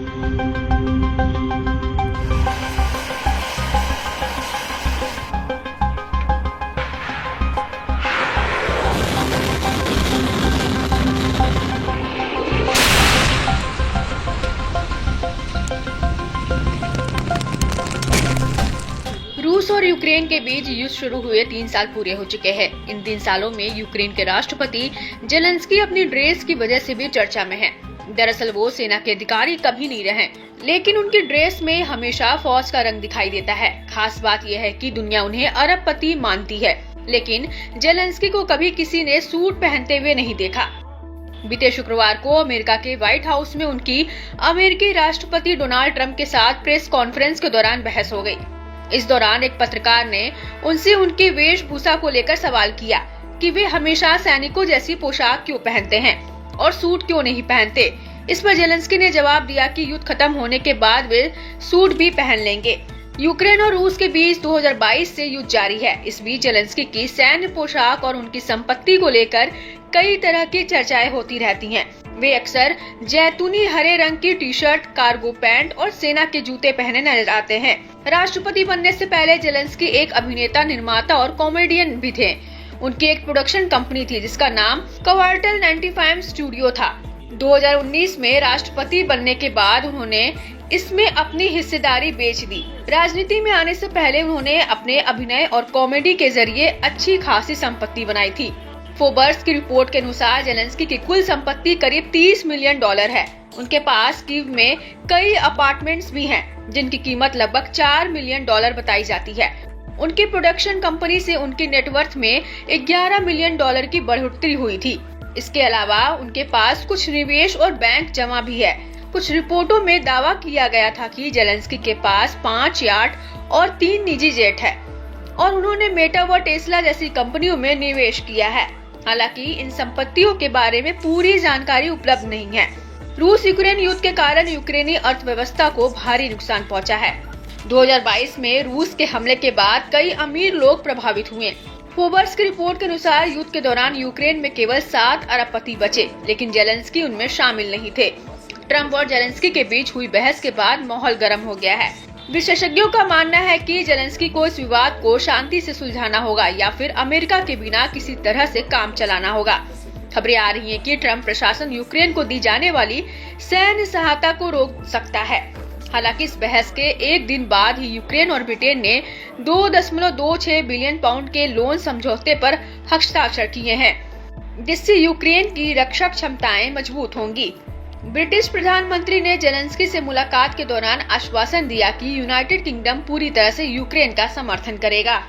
रूस और यूक्रेन के बीच युद्ध शुरू हुए 3 साल पूरे हो चुके हैं। इन 3 सालों में यूक्रेन के राष्ट्रपति जेलेंस्की अपनी ड्रेस की वजह से भी चर्चा में हैं। दरअसल वो सेना के अधिकारी कभी नहीं रहे, लेकिन उनकी ड्रेस में हमेशा फौज का रंग दिखाई देता है। खास बात यह है कि दुनिया उन्हें अरबपति मानती है, लेकिन जेलेंस्की को कभी किसी ने सूट पहनते हुए नहीं देखा। बीते शुक्रवार को अमेरिका के व्हाइट हाउस में उनकी अमेरिकी राष्ट्रपति डोनाल्ड ट्रंप के साथ प्रेस कॉन्फ्रेंस के दौरान बहस हो गई। इस दौरान एक पत्रकार ने उनसे उनकी वेशभूषा को लेकर सवाल किया कि वे हमेशा सैनिकों जैसी पोशाक क्यों पहनते हैं और सूट क्यों नहीं पहनते। इस पर जेलेंस्की ने जवाब दिया कि युद्ध खत्म होने के बाद वे सूट भी पहन लेंगे। यूक्रेन और रूस के बीच 2022 से युद्ध जारी है। इस बीच जेलेंस्की की सैन्य पोशाक और उनकी संपत्ति को लेकर कई तरह की चर्चाएं होती रहती हैं। वे अक्सर जैतूनी हरे रंग की टी-शर्ट, कार्गो पैंट और सेना के जूते पहने नजर आते हैं। राष्ट्रपति बनने से पहले जेलेंस्की एक अभिनेता, निर्माता और कॉमेडियन भी थे। उनकी एक प्रोडक्शन कंपनी थी जिसका नाम क्वार्टल 95 स्टूडियो था। 2019 में राष्ट्रपति बनने के बाद उन्होंने इसमें अपनी हिस्सेदारी बेच दी। राजनीति में आने से पहले उन्होंने अपने अभिनय और कॉमेडी के जरिए अच्छी खासी संपत्ति बनाई थी। फोर्ब्स की रिपोर्ट के अनुसार जेलेंस्की की कुल संपत्ति करीब $30 मिलियन है। उनके पास कीव में कई अपार्टमेंट्स भी हैं, जिनकी कीमत लगभग $4 मिलियन बताई जाती है। उनकी प्रोडक्शन कंपनी से उनकी नेटवर्थ में $11 मिलियन की बढ़ोतरी हुई थी। इसके अलावा उनके पास कुछ निवेश और बैंक जमा भी है। कुछ रिपोर्टों में दावा किया गया था कि जेलेंस्की के पास 5 यार्ड और 3 निजी जेट है और उन्होंने मेटा व टेस्ला जैसी कंपनियों में निवेश किया है। हालांकि इन संपत्तियों के बारे में पूरी जानकारी उपलब्ध नहीं है। रूस यूक्रेन युद्ध के कारण यूक्रेनी अर्थव्यवस्था को भारी नुकसान पहुंचा है। 2022 में रूस के हमले के बाद कई अमीर लोग प्रभावित हुए। फोर्ब्स की रिपोर्ट के अनुसार युद्ध के दौरान यूक्रेन में केवल 7 अरबपति बचे, लेकिन जेलेंस्की उनमें शामिल नहीं थे। ट्रंप और जेलेंस्की के बीच हुई बहस के बाद माहौल गर्म हो गया है। विशेषज्ञों का मानना है कि जेलेंस्की को इस विवाद को शांति से सुलझाना होगा या फिर अमेरिका के बिना किसी तरह से काम चलाना होगा। खबरें आ रही हैं कि ट्रंप प्रशासन यूक्रेन को दी जाने वाली सैन्य सहायता को रोक सकता है। हालांकि इस बहस के एक दिन बाद ही यूक्रेन और ब्रिटेन ने 2.26 बिलियन पाउंड के लोन समझौते पर हस्ताक्षर किए हैं, जिससे यूक्रेन की रक्षक क्षमताएं मजबूत होंगी। ब्रिटिश प्रधानमंत्री ने जेलेंस्की से मुलाकात के दौरान आश्वासन दिया कि यूनाइटेड किंगडम पूरी तरह से यूक्रेन का समर्थन करेगा।